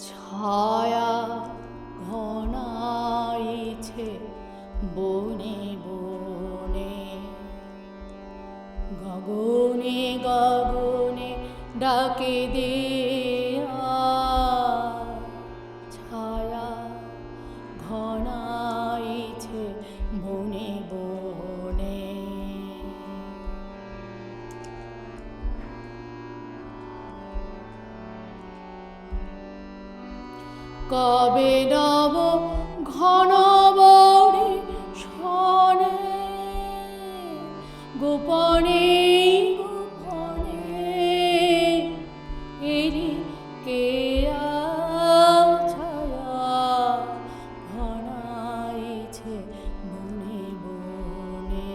ছায়া ঘনাইছে বনে বনে, গগনে গগনে ডাকে দেয়া। ছায়া ঘনাইছে বনে বনে। কবে নব ঘন বনে শনে, গোপনে গোপনে এরি কেয়া। ছায়া ঘনাইছে বনে বনে।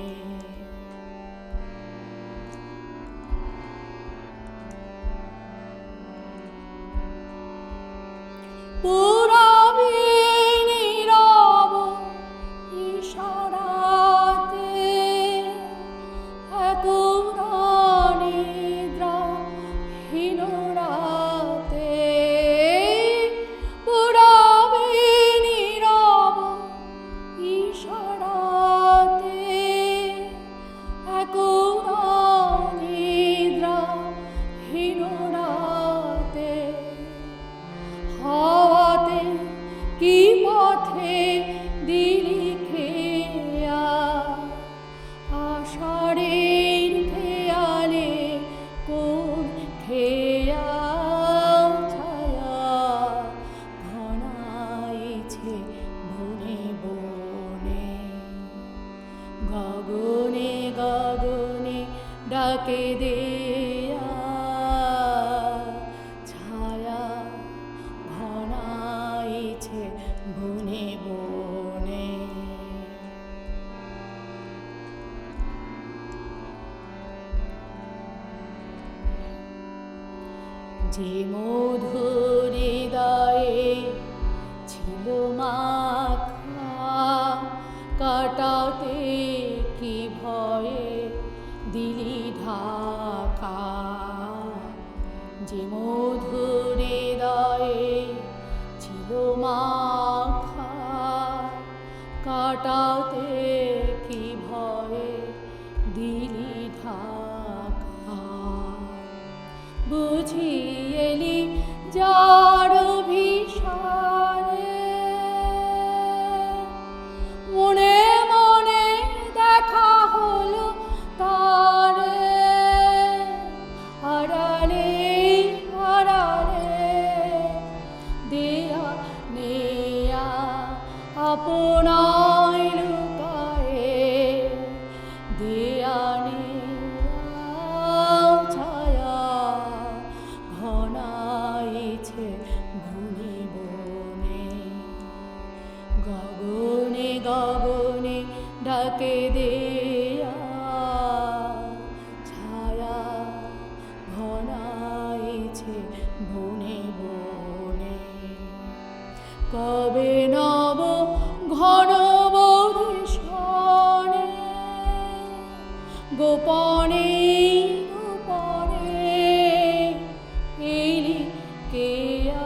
পুরবে নীরব ইশারাতে এক নিদ্রাহীন রাতে। পুরবে নীরব ইশারাতে এক নিদ্রাহীন রাতে। হাওয়াতে কি পথে দিলি খেয়া, আষাঢ়ের খেয়ালে কোন খেয়া। ছায়া ঘনাইছে বনে বনে, গগনে গগনে ডাকে দেয়া। ছায়া ঘনাইছে বনে বনে। যে মধুর হৃদয়ে ছিল মাখা, কাটাতে কি ভয়ে দিলি ঢাকা। যে মধুর হৃদয়ে ছিল মাখা, কাটাতে কি ভয়ে দিলি ঢাকা। বুঝি এলি যার অভিসারে, মনে মনে দেখা হলো তারে। আড়ালে আড়ালে দেয়া নেয়া আপনায় লুকায়ে দেয়া নেয়া। ছায়া ঘনাইছে বনে বনে, গগনে গগনে ডাকে দেয়া। ছায়া ঘনাইছে বনে বনে। কবে নব ঘন বনে শনে, গোপনে গোপনে এলি কেয়া।